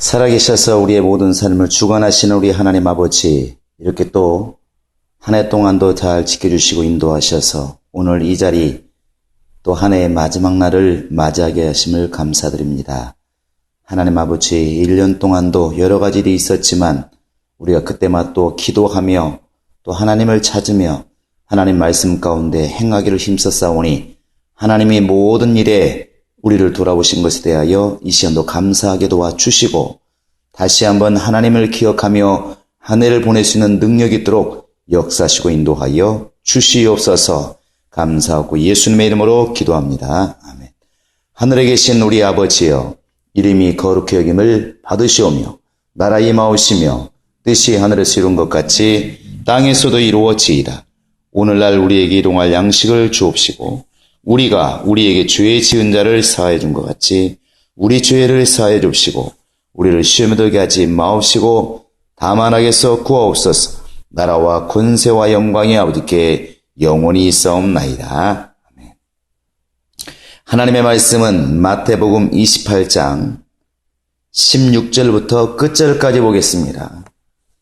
살아계셔서 우리의 모든 삶을 주관하시는 우리 하나님 아버지, 이렇게 또 한 해 동안도 잘 지켜주시고 인도하셔서 오늘 이 자리 또 한 해의 마지막 날을 맞이하게 하심을 감사드립니다. 하나님 아버지, 1년 동안도 여러 가지 일이 있었지만 우리가 그때마다 또 기도하며 또 하나님을 찾으며 하나님 말씀 가운데 행하기를 힘썼사오니 하나님이 모든 일에 우리를 돌아오신 것에 대하여 이 시간도 감사하게 도와주시고 다시 한번 하나님을 기억하며 한 해를 보낼 수 있는 능력이 있도록 역사하시고 인도하여 주시옵소서. 감사하고 예수님의 이름으로 기도합니다. 아멘. 하늘에 계신 우리 아버지여, 이름이 거룩히 여김을 받으시오며 나라 임하오시며 뜻이 하늘에서 이룬 것 같이 땅에서도 이루어지이다. 오늘날 우리에게 일용할 양식을 주옵시고 우리가 우리에게 죄 지은 자를 사하여 준 것 같이 우리 죄를 사하여 줍시고 우리를 시험에 들게 하지 마옵시고 다만 악에서 구하옵소서. 나라와 권세와 영광이 아버지께 영원히 있사옵나이다. 아멘. 하나님의 말씀은 마태복음 28장 16절부터 끝절까지 보겠습니다.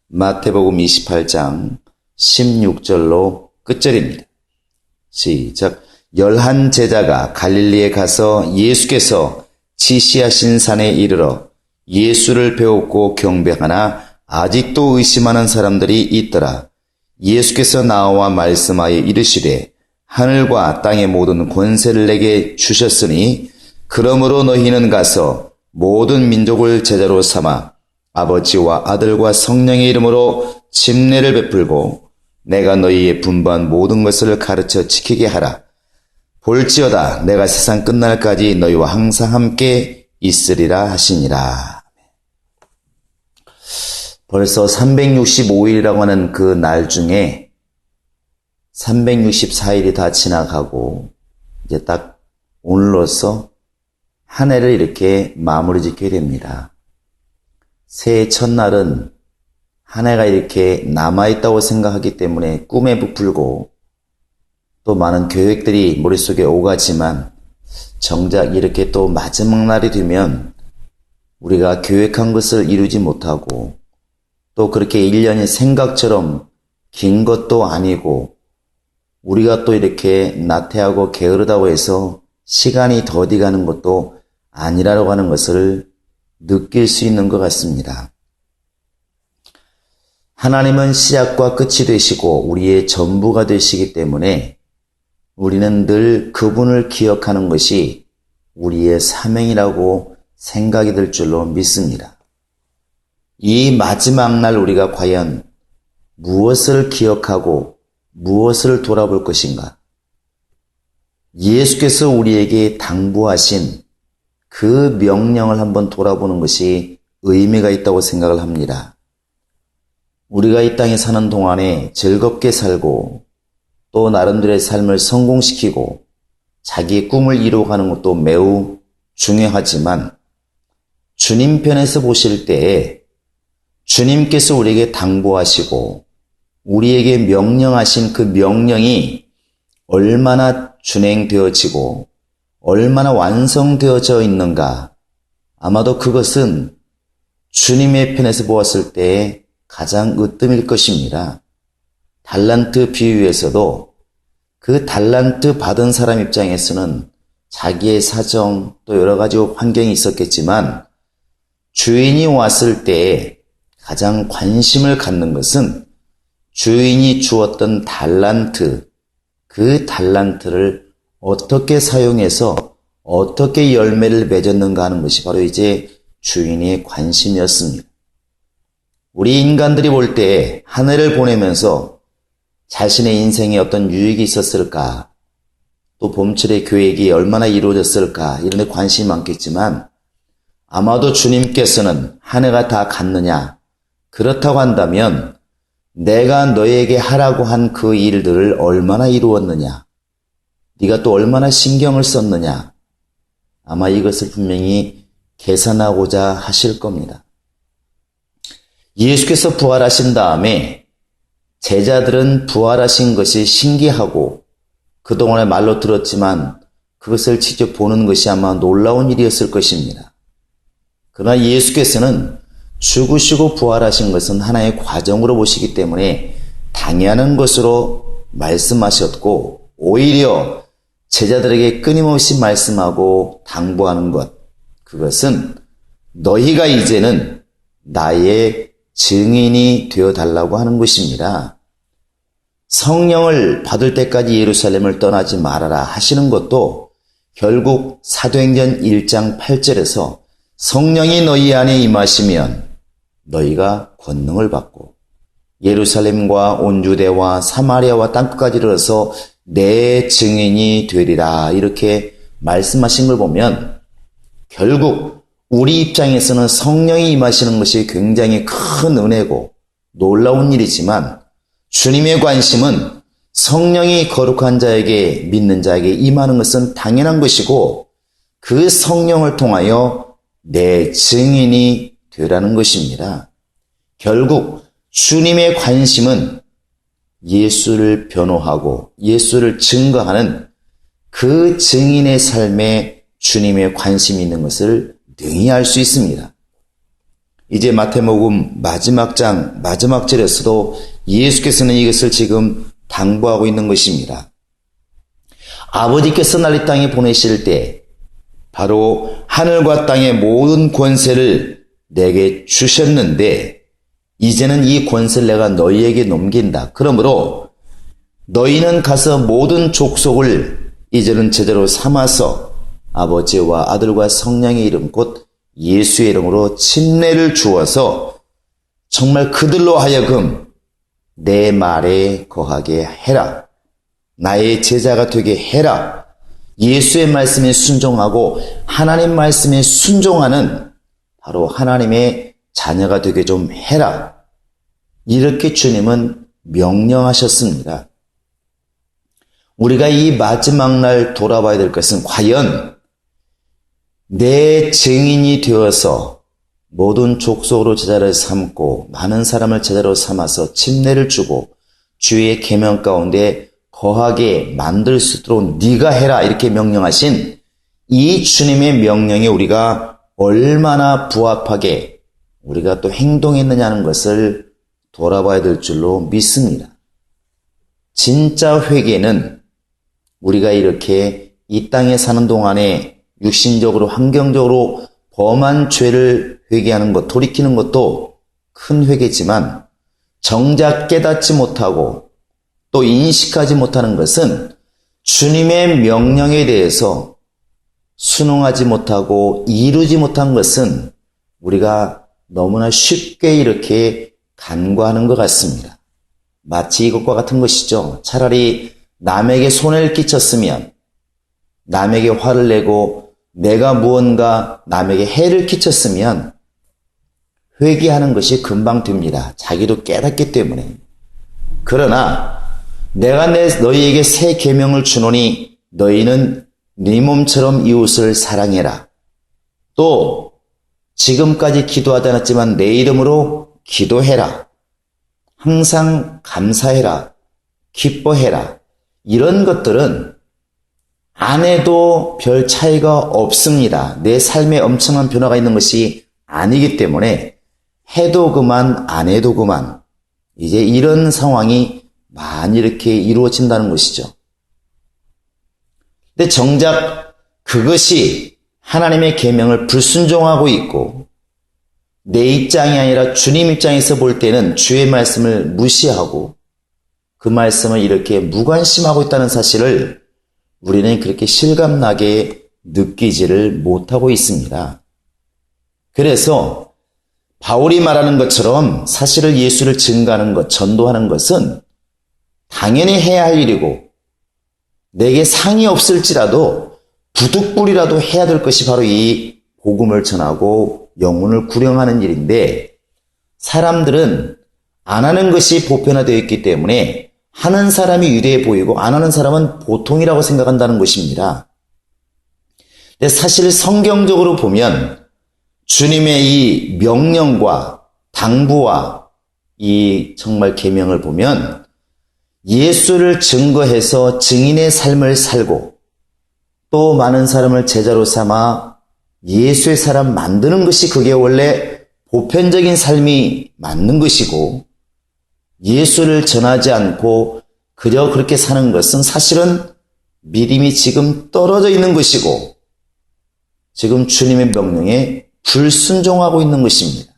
마태복음 28장 16절로 끝절입니다. 시작. 11 제자가 갈릴리에 가서 예수께서 지시하신 산에 이르러 예수를 배웠고 경배하나 아직도 의심하는 사람들이 있더라. 예수께서 나와 말씀하여 이르시되 하늘과 땅의 모든 권세를 내게 주셨으니 그러므로 너희는 가서 모든 민족을 제자로 삼아 아버지와 아들과 성령의 이름으로 침례를 베풀고 내가 너희의 분부한 모든 것을 가르쳐 지키게 하라. 볼지어다 내가 세상 끝날까지 너희와 항상 함께 있으리라 하시니라. 벌써 365일이라고 하는 그 날 중에 364일이 다 지나가고 이제 딱 오늘로써 한 해를 이렇게 마무리 짓게 됩니다. 새해 첫날은 한 해가 이렇게 남아있다고 생각하기 때문에 꿈에 부풀고 또 많은 계획들이 머릿속에 오가지만 정작 이렇게 또 마지막 날이 되면 우리가 계획한 것을 이루지 못하고 또 그렇게 1년이 생각처럼 긴 것도 아니고 우리가 또 이렇게 나태하고 게으르다고 해서 시간이 더디 가는 것도 아니라고 하는 것을 느낄 수 있는 것 같습니다. 하나님은 시작과 끝이 되시고 우리의 전부가 되시기 때문에 우리는 늘 그분을 기억하는 것이 우리의 사명이라고 생각이 들 줄로 믿습니다. 이 마지막 날 우리가 과연 무엇을 기억하고 무엇을 돌아볼 것인가? 예수께서 우리에게 당부하신 그 명령을 한번 돌아보는 것이 의미가 있다고 생각을 합니다. 우리가 이 땅에 사는 동안에 즐겁게 살고 또 나름대로의 삶을 성공시키고 자기의 꿈을 이루어가는 것도 매우 중요하지만 주님 편에서 보실 때에 주님께서 우리에게 당부하시고 우리에게 명령하신 그 명령이 얼마나 준행되어지고 얼마나 완성되어져 있는가, 아마도 그것은 주님의 편에서 보았을 때 가장 으뜸일 것입니다. 달란트 비유에서도 그 달란트 받은 사람 입장에서는 자기의 사정 또 여러 가지 환경이 있었겠지만 주인이 왔을 때 가장 관심을 갖는 것은 주인이 주었던 달란트, 그 달란트를 어떻게 사용해서 어떻게 열매를 맺었는가 하는 것이 바로 이제 주인의 관심이었습니다. 우리 인간들이 볼 때 한 해를 보내면서 자신의 인생에 어떤 유익이 있었을까, 또 봄철의 계획이 얼마나 이루어졌을까 이런 데 관심이 많겠지만 아마도 주님께서는 한 해가 다 갔느냐, 그렇다고 한다면 내가 너에게 하라고 한 그 일들을 얼마나 이루었느냐, 네가 또 얼마나 신경을 썼느냐, 아마 이것을 분명히 계산하고자 하실 겁니다. 예수께서 부활하신 다음에 제자들은 부활하신 것이 신기하고 그동안에 말로 들었지만 그것을 직접 보는 것이 아마 놀라운 일이었을 것입니다. 그러나 예수께서는 죽으시고 부활하신 것은 하나의 과정으로 보시기 때문에 당연한 것으로 말씀하셨고, 오히려 제자들에게 끊임없이 말씀하고 당부하는 것, 그것은 너희가 이제는 나의 증인이 되어달라고 하는 것입니다. 성령을 받을 때까지 예루살렘을 떠나지 말아라 하시는 것도 결국 사도행전 1장 8절에서 성령이 너희 안에 임하시면 너희가 권능을 받고 예루살렘과 온 유대와 사마리아와 땅끝까지 이르러서 내 증인이 되리라 이렇게 말씀하신 걸 보면 결국 우리 입장에서는 성령이 임하시는 것이 굉장히 큰 은혜고 놀라운 일이지만 주님의 관심은 성령이 거룩한 자에게 믿는 자에게 임하는 것은 당연한 것이고 그 성령을 통하여 내 증인이 되라는 것입니다. 결국 주님의 관심은 예수를 변호하고 예수를 증거하는 그 증인의 삶에 주님의 관심이 있는 것을 능히 알 수 있습니다. 이제 마태복음 마지막 장 마지막 절에서도 예수께서는 이것을 지금 당부하고 있는 것입니다. 아버지께서 날 이 땅에 보내실 때 바로 하늘과 땅의 모든 권세를 내게 주셨는데 이제는 이 권세를 내가 너희에게 넘긴다. 그러므로 너희는 가서 모든 족속을 이제는 제자로 삼아서 아버지와 아들과 성령의 이름 곧 예수의 이름으로 침례를 주어서 정말 그들로 하여금 내 말에 거하게 해라. 나의 제자가 되게 해라. 예수의 말씀에 순종하고 하나님 말씀에 순종하는 바로 하나님의 자녀가 되게 좀 해라. 이렇게 주님은 명령하셨습니다. 우리가 이 마지막 날 돌아봐야 될 것은 과연 내 증인이 되어서 모든 족속으로 제자를 삼고 많은 사람을 제자로 삼아서 침례를 주고 주의 계명 가운데 거하게 만들 수 있도록 네가 해라 이렇게 명령하신 이 주님의 명령에 우리가 얼마나 부합하게 우리가 또 행동했느냐는 것을 돌아봐야 될 줄로 믿습니다. 진짜 회개는 우리가 이렇게 이 땅에 사는 동안에 육신적으로 환경적으로 범한 죄를 회개하는 것, 돌이키는 것도 큰 회개지만 정작 깨닫지 못하고 또 인식하지 못하는 것은 주님의 명령에 대해서 순응하지 못하고 이루지 못한 것은 우리가 너무나 쉽게 이렇게 간과하는 것 같습니다. 마치 이것과 같은 것이죠. 차라리 남에게 손해를 끼쳤으면 남에게 화를 내고 내가 무언가 남에게 해를 끼쳤으면 회개하는 것이 금방 됩니다. 자기도 깨닫기 때문에. 그러나 내가 너희에게 새 계명을 주노니 너희는 네 몸처럼 이웃을 사랑해라. 또 지금까지 기도하지 않았지만 내 이름으로 기도해라. 항상 감사해라. 기뻐해라. 이런 것들은 안 해도 별 차이가 없습니다. 내 삶에 엄청난 변화가 있는 것이 아니기 때문에 해도 그만 안 해도 그만 이제 이런 상황이 많이 이렇게 이루어진다는 것이죠. 근데 정작 그것이 하나님의 계명을 불순종하고 있고 내 입장이 아니라 주님 입장에서 볼 때는 주의 말씀을 무시하고 그 말씀을 이렇게 무관심하고 있다는 사실을 우리는 그렇게 실감나게 느끼지를 못하고 있습니다. 그래서 바울이 말하는 것처럼 사실을 예수를 증거하는 것, 전도하는 것은 당연히 해야 할 일이고 내게 상이 없을지라도 부득불이라도 해야 될 것이 바로 이 복음을 전하고 영혼을 구령하는 일인데 사람들은 안 하는 것이 보편화되어 있기 때문에 하는 사람이 위대해 보이고 안 하는 사람은 보통이라고 생각한다는 것입니다. 근데 사실 성경적으로 보면 주님의 이 명령과 당부와 이 정말 계명을 보면 예수를 증거해서 증인의 삶을 살고 또 많은 사람을 제자로 삼아 예수의 사람 만드는 것이 그게 원래 보편적인 삶이 맞는 것이고, 예수를 전하지 않고 그저 그렇게 사는 것은 사실은 믿음이 지금 떨어져 있는 것이고, 지금 주님의 명령에 불순종하고 있는 것입니다.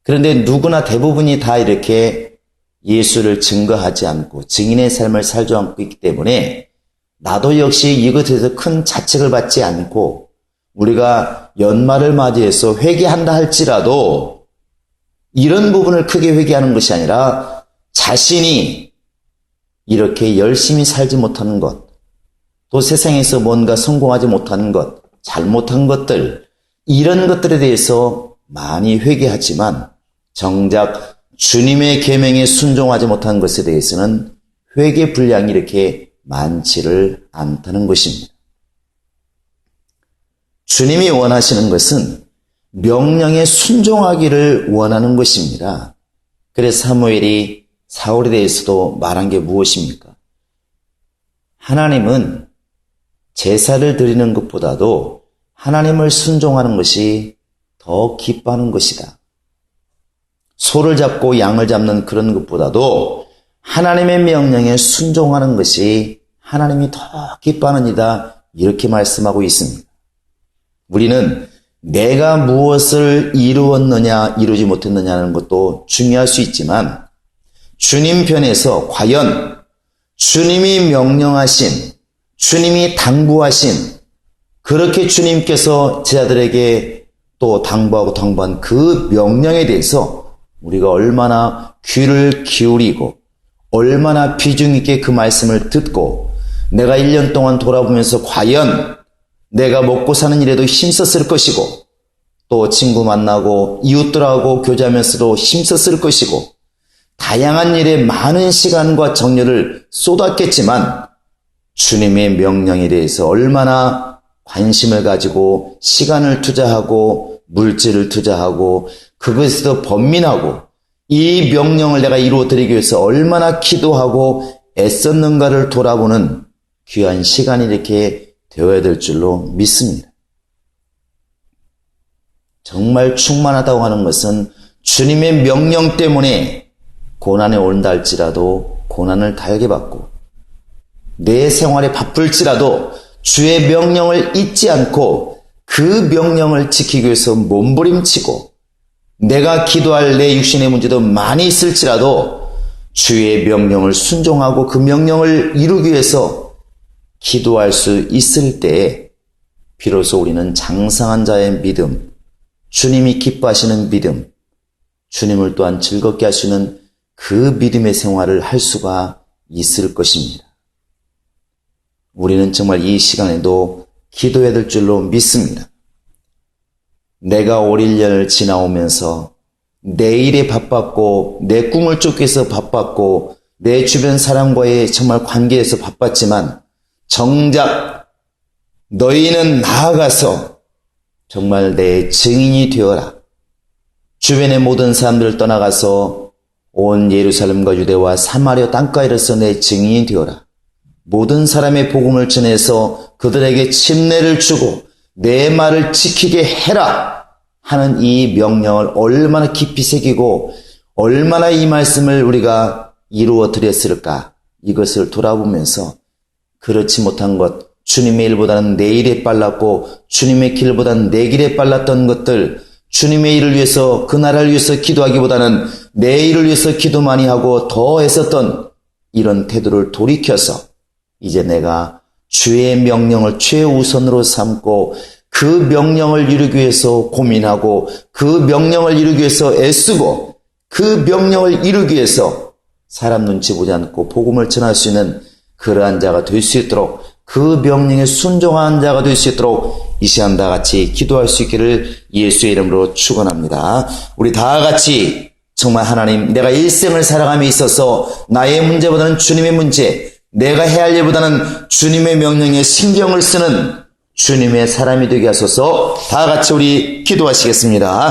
그런데 누구나 대부분이 다 이렇게 예수를 증거하지 않고 증인의 삶을 살지 않고 있기 때문에 나도 역시 이것에 대해서 큰 자책을 받지 않고 우리가 연말을 맞이해서 회개한다 할지라도 이런 부분을 크게 회개하는 것이 아니라 자신이 이렇게 열심히 살지 못하는 것, 또 세상에서 뭔가 성공하지 못하는 것, 잘못한 것들, 이런 것들에 대해서 많이 회개하지만 정작 주님의 계명에 순종하지 못한 것에 대해서는 회개 분량이 이렇게 많지를 않다는 것입니다. 주님이 원하시는 것은 명령에 순종하기를 원하는 것입니다. 그래서 사무엘이 사울에 대해서도 말한 게 무엇입니까? 하나님은 제사를 드리는 것보다도 하나님을 순종하는 것이 더 기뻐하는 것이다. 소를 잡고 양을 잡는 그런 것보다도 하나님의 명령에 순종하는 것이 하나님이 더 기뻐하는 이다. 이렇게 말씀하고 있습니다. 우리는 내가 무엇을 이루었느냐, 이루지 못했느냐는 것도 중요할 수 있지만 주님 편에서 과연 주님이 명령하신, 주님이 당부하신, 그렇게 주님께서 제자들에게 또 당부한 그 명령에 대해서 우리가 얼마나 귀를 기울이고 얼마나 비중 있게 그 말씀을 듣고 내가 1년 동안 돌아보면서 과연 내가 먹고 사는 일에도 힘썼을 것이고 또 친구 만나고 이웃들하고 교제하면서도 힘썼을 것이고 다양한 일에 많은 시간과 정열을 쏟았겠지만 주님의 명령에 대해서 얼마나 관심을 가지고 시간을 투자하고 물질을 투자하고 그것에도 번민하고 이 명령을 내가 이루어드리기 위해서 얼마나 기도하고 애썼는가를 돌아보는 귀한 시간이 이렇게 되어야 될 줄로 믿습니다. 정말 충만하다고 하는 것은 주님의 명령 때문에 고난에 온다 할지라도 고난을 달게 받고 내 생활에 바쁠지라도 주의 명령을 잊지 않고 그 명령을 지키기 위해서 몸부림치고 내가 기도할 내 육신의 문제도 많이 있을지라도 주의 명령을 순종하고 그 명령을 이루기 위해서 기도할 수 있을 때에 비로소 우리는 장성한 자의 믿음, 주님이 기뻐하시는 믿음, 주님을 또한 즐겁게 하시는 그 믿음의 생활을 할 수가 있을 것입니다. 우리는 정말 이 시간에도 기도해야 될 줄로 믿습니다. 내가 올 1년을 지나오면서 내 일에 바빴고 내 꿈을 쫓기 위해서 바빴고 내 주변 사람과의 정말 관계에서 바빴지만 정작 너희는 나아가서 정말 내 증인이 되어라. 주변의 모든 사람들을 떠나가서 온 예루살렘과 유대와 사마리아 땅가에서 내 증인이 되어라. 모든 사람의 복음을 전해서 그들에게 침례를 주고 내 말을 지키게 해라 하는 이 명령을 얼마나 깊이 새기고 얼마나 이 말씀을 우리가 이루어 드렸을까, 이것을 돌아보면서 그렇지 못한 것, 주님의 일보다는 내 일에 빨랐고 주님의 길보다는 내 길에 빨랐던 것들, 주님의 일을 위해서 그 나라를 위해서 기도하기보다는 내 일을 위해서 기도 많이 하고 더 애썼던 이런 태도를 돌이켜서 이제 내가 주의 명령을 최우선으로 삼고 그 명령을 이루기 위해서 고민하고 그 명령을 이루기 위해서 애쓰고 그 명령을 이루기 위해서 사람 눈치 보지 않고 복음을 전할 수 있는 그러한 자가 될 수 있도록, 그 명령에 순종한 자가 될 수 있도록 이 시간 다 같이 기도할 수 있기를 예수의 이름으로 축원합니다. 우리 다 같이 정말 하나님, 내가 일생을 살아감에 있어서 나의 문제보다는 주님의 문제, 내가 해야 할 일보다는 주님의 명령에 신경을 쓰는 주님의 사람이 되게 하소서. 다 같이 우리 기도하시겠습니다.